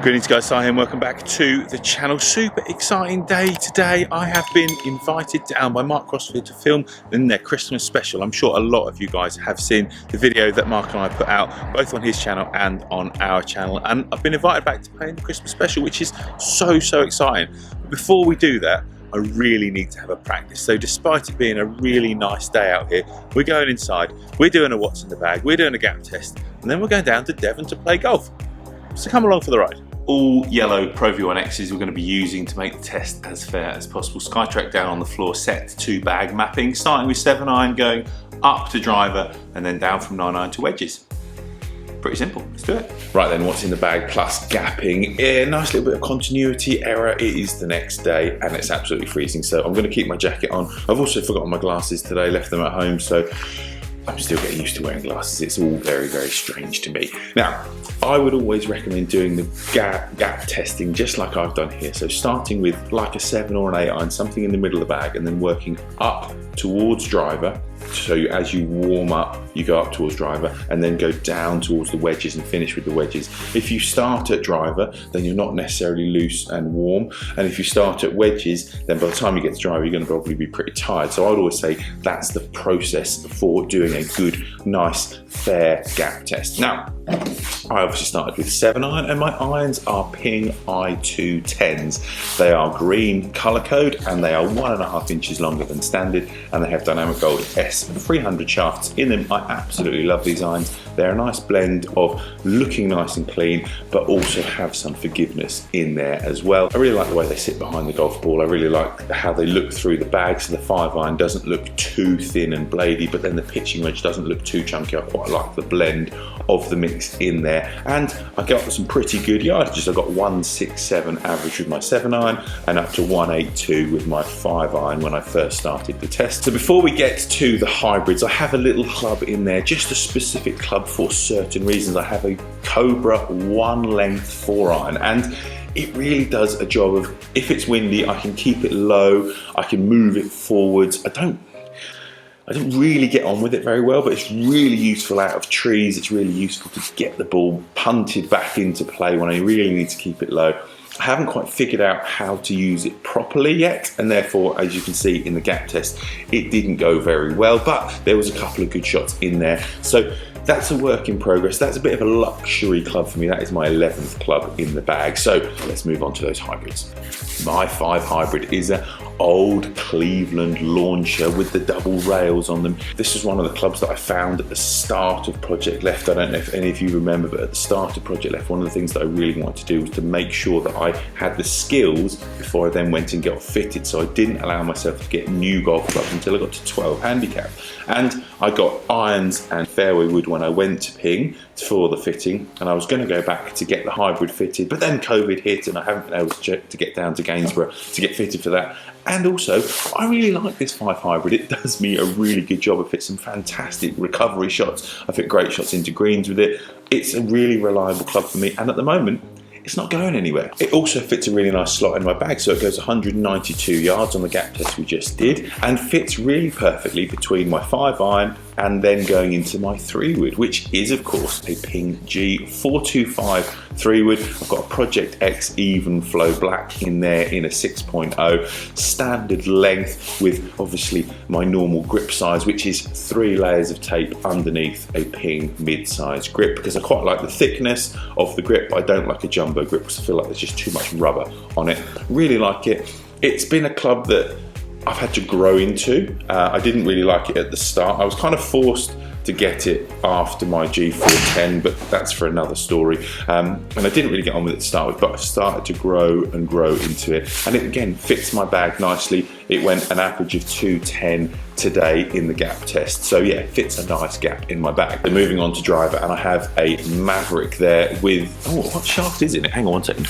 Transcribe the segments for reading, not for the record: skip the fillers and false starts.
Greetings guys, Si here and welcome back to the channel. Super exciting day today. I have been invited down by Mark Crossfield to film in their Christmas special. I'm sure a lot of you guys have seen the video that Mark and I put out, both on his channel and on our channel. And I've been invited back to play in the Christmas special, which is so exciting. But before we do that, I really need to have a practice. So despite it being a really nice day out here, we're going inside, we're doing a what's in the bag, we're doing a gap test, and then we're going down to Devon to play golf. So come along for the ride. All yellow Pro V1Xs we're going to be using to make the test as fair as possible. SkyTrack down on the floor, set to bag mapping, starting with 7-iron, going up to driver, and then down from 9-iron to wedges. Pretty simple, let's do it. Right then, what's in the bag plus gapping? Yeah, nice little bit of continuity error. It is the next day and it's absolutely freezing, so I'm going to keep my jacket on. I've also forgotten my glasses today, left them at home, so I'm still getting used to wearing glasses. It's all very strange to me. Now, I would always recommend doing the gap testing just like I've done here. So starting with like a 7 or an 8-iron, something in the middle of the bag, and then working up towards driver. So as you warm up, you go up towards driver and then go down towards the wedges and finish with the wedges. If you start at driver, then you're not necessarily loose and warm. And if you start at wedges, then by the time you get to driver, you're going to probably be pretty tired. So I would always say that's the process for doing a good, nice, fair gap test. Now, I obviously started with 7-iron and my irons are Ping I210s. They are green colour code and they are 1.5 inches longer than standard, and they have dynamic gold S300 shafts in them. I absolutely love these irons. They're a nice blend of looking nice and clean, but also have some forgiveness in there as well. I really like the way they sit behind the golf ball. I really like how they look through the bag, so the 5-iron doesn't look too thin and bladey, but then the pitching wedge doesn't look too chunky. I quite like the blend of the mix in there, and I got some pretty good yardages. I got 167 average with my 7-iron and up to 182 with my 5-iron when I first started the test. So before we get to the hybrids, I have a little club in there, just a specific club for certain reasons. I have a Cobra 1-length 4-iron, and it really does a job of, if it's windy, I can keep it low, I can move it forwards. I don't really get on with it very well, but it's really useful out of trees. It's really useful to get the ball punted back into play when I really need to keep it low. I haven't quite figured out how to use it properly yet, and therefore, as you can see in the gap test, it didn't go very well, but there was a couple of good shots in there. So that's a work in progress. That's a bit of a luxury club for me. That is my 11th club in the bag. So let's move on to those hybrids. My 5 hybrid is an old Cleveland launcher with the double rails on them. This is one of the clubs that I found at the start of Project Left. I don't know if any of you remember, but at the start of Project Left, one of the things that I really wanted to do was to make sure that I had the skills before I then went and got fitted. So I didn't allow myself to get new golf clubs until I got to 12 handicap. And I got irons and fairway wood when I went to Ping for the fitting, and I was going to go back to get the hybrid fitted, but then COVID hit and I haven't been able to get down to Gainsborough to get fitted for that. And also, I really like this 5 hybrid. It does me a really good job. It fits some fantastic recovery shots. I fit great shots into greens with it. It's a really reliable club for me, and at the moment, it's not going anywhere. It also fits a really nice slot in my bag, so it goes 192 yards on the gap test we just did, and fits really perfectly between my 5-iron and then going into my 3-wood, which is of course a Ping G425 3-wood. I've got a Project X Even Flow Black in there in a 6.0, standard length with obviously my normal grip size, which is 3 layers of tape underneath a Ping mid-size grip, because I quite like the thickness of the grip, but I don't like a jumbo grip because I feel like there's just too much rubber on it. Really like it. It's been a club that I've had to grow into. I didn't really like it at the start. I was kind of forced to get it after my G410, but that's for another story. And I didn't really get on with it to start with, but I started to grow and grow into it. And it again fits my bag nicely. It went an average of 210 today in the gap test. So yeah, it fits a nice gap in my bag. Then moving on to driver, and I have a Maverick there with, oh, what shaft is it? Hang on one second.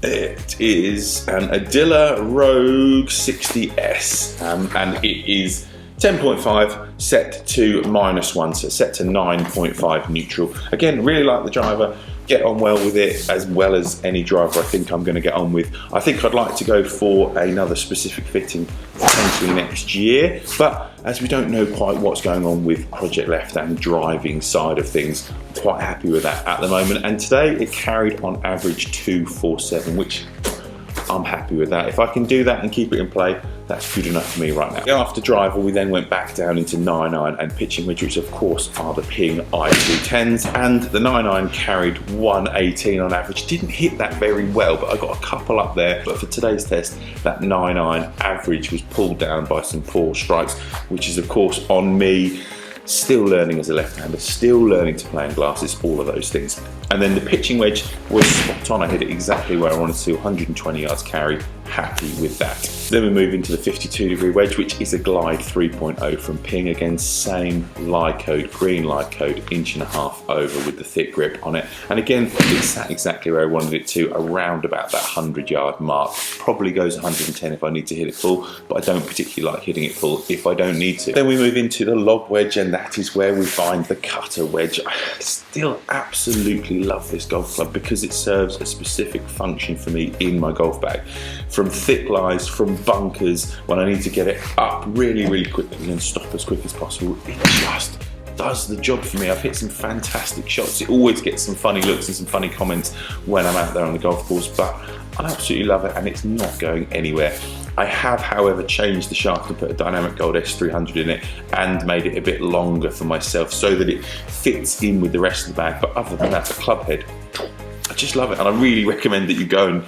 It is an Adilla Rogue 60S, and it is 10.5 set to -1, so set to 9.5 neutral. Again, really like the driver, get on well with it as well as any driver I think I'm going to get on with. I think I'd like to go for another specific fitting potentially next year, but as we don't know quite what's going on with Project Left and driving side of things. I'm quite happy with that at the moment, and today it carried on average 247, which I'm happy with that. If I can do that and keep it in play, that's good enough for me right now. After driver, we then went back down into 9-iron and pitching wedge, which of course are the Ping I210s, and the 9-iron carried 118 on average. Didn't hit that very well, but I got a couple up there. But for today's test, that 9-iron average was pulled down by some poor strikes, which is of course on me. Still learning as a left-hander, still learning to play in glasses, all of those things. And then the pitching wedge was spot on. I hit it exactly where I wanted to, 120 yards carry, happy with that. Then we move into the 52-degree wedge, which is a glide 3.0 from Ping. Again, same lie code, green lie code, 1.5 inches over with the thick grip on it. And again, it sat exactly where I wanted it to, around about that 100-yard mark. Probably goes 110 if I need to hit it full, but I don't particularly like hitting it full if I don't need to. Then we move into the lob wedge, and that is where we find the cutter wedge. I still absolutely love this golf club because it serves a specific function for me in my golf bag. From thick lies, from bunkers, when I need to get it up really quickly and stop as quick as possible, it just does the job for me. I've hit some fantastic shots. It always gets some funny looks and some funny comments when I'm out there on the golf course, but I absolutely love it and it's not going anywhere. I have, however, changed the shaft and put a Dynamic Gold S300 in it and made it a bit longer for myself so that it fits in with the rest of the bag. But other than that, the club head, I just love it, and I really recommend that you go and,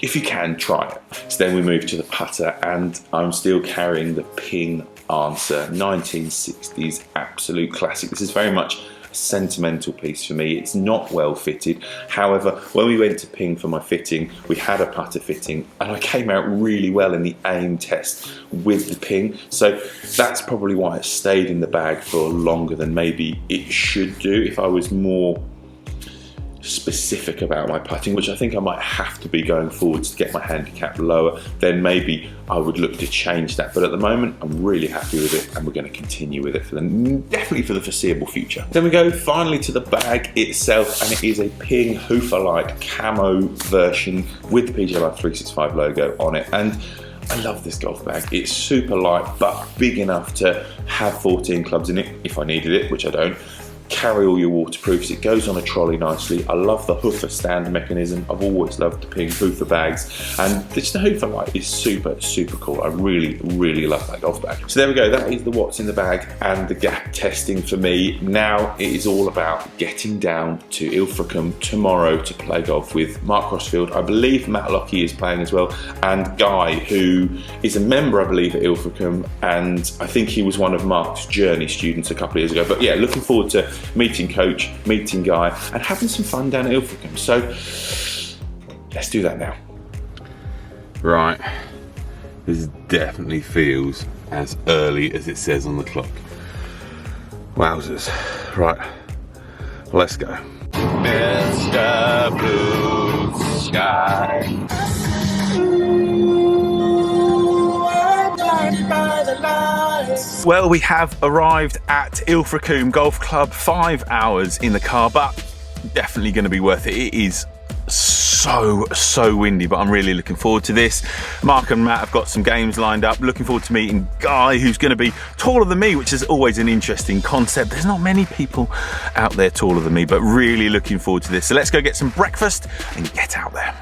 if you can, try it. So then we move to the putter, and I'm still carrying the Ping Answer 1960s absolute classic. This is very much a sentimental piece for me. It's not well fitted. However, when we went to Ping for my fitting, we had a putter fitting, and I came out really well in the aim test with the Ping. So that's probably why it stayed in the bag for longer than maybe it should do. If I was more specific about my putting, which I think I might have to be going forwards to get my handicap lower, then maybe I would look to change that. But at the moment, I'm really happy with it, and we're going to continue with it for definitely for the foreseeable future. Then we go finally to the bag itself, and it is a Ping Hoofer Light camo version with the PGA Live 365 logo on it. And I love this golf bag. It's super light, but big enough to have 14 clubs in it if I needed it, which I don't. Carry all your waterproofs. It goes on a trolley nicely. I love the Hoofer stand mechanism. I've always loved the Ping Hoofer bags, and just the Hoofer Light is super cool. I really love that golf bag. So there we go. That is the what's in the bag and the gap testing for me. Now it is all about getting down to Ilfracombe tomorrow to play golf with Mark Crossfield. I believe Matt Lockie is playing as well, and Guy, who is a member, I believe, at Ilfracombe, and I think he was one of Mark's Journey students a couple of years ago. But yeah, looking forward to meeting Coach, meeting Guy, and having some fun down at Ilfracombe. So let's do that now. Right, this definitely feels as early as it says on the clock. Wowzers. Right, let's go. Mr. Blue Sky. Well, we have arrived at Ilfracombe Golf Club. 5 hours in the car, but definitely going to be worth it. It is so windy, but I'm really looking forward to this. Mark and Matt have got some games lined up. Looking forward to meeting Guy, who's going to be taller than me, which is always an interesting concept. There's not many people out there taller than me, but really looking forward to this. So let's go get some breakfast and get out there.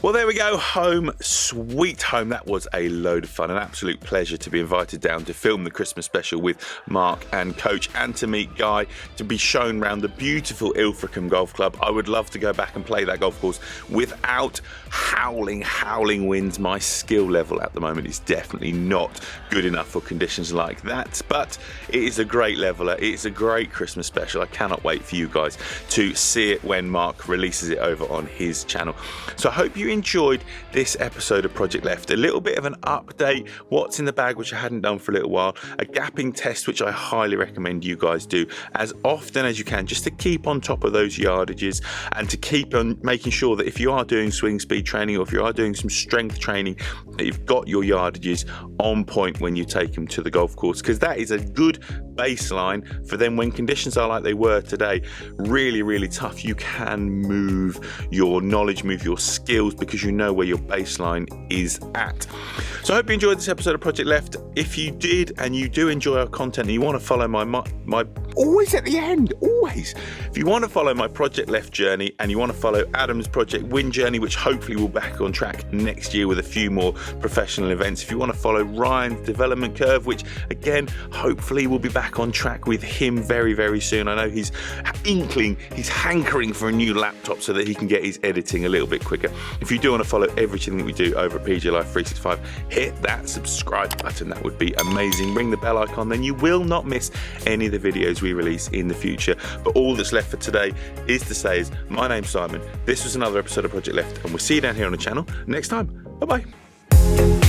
Well, there we go, home sweet home. That was a load of fun, an absolute pleasure to be invited down to film the Christmas special with Mark and Coach, and to meet Guy, to be shown around the beautiful Ilfracombe Golf Club. I would love to go back and play that golf course without howling winds. My skill level at the moment is definitely not good enough for conditions like that, but it is a great leveler. It's a great Christmas special. I cannot wait for you guys to see it when Mark releases it over on his channel. So I hope you enjoyed this episode of Project Left. A little bit of an update, what's in the bag, which I hadn't done for a little while, a gapping test, which I highly recommend you guys do as often as you can, just to keep on top of those yardages and to keep on making sure that if you are doing swing speed training or if you are doing some strength training, that you've got your yardages on point when you take them to the golf course, because that is a good baseline for then when conditions are like they were today, really tough. You can move your knowledge, move your skills, because you know where your baseline is at. So I hope you enjoyed this episode of Project Left. If you did and you do enjoy our content and you want to follow my always at the end, always, if you want to follow my Project Left journey and you want to follow Adam's Project Win journey, which hopefully will be back on track next year with a few more professional events, if you want to follow Ryan's development curve, which again hopefully will be back on track with him very soon. I know he's hankering for a new laptop so that he can get his editing a little bit quicker. If you do want to follow everything that we do over at PJ Life 365, hit that subscribe button. That would be amazing. Ring the bell icon, then you will not miss any of the videos we release in the future. But all that's left for today is to say is, my name's Simon. This was another episode of Project Left, and we'll see you down here on the channel next time. Bye bye.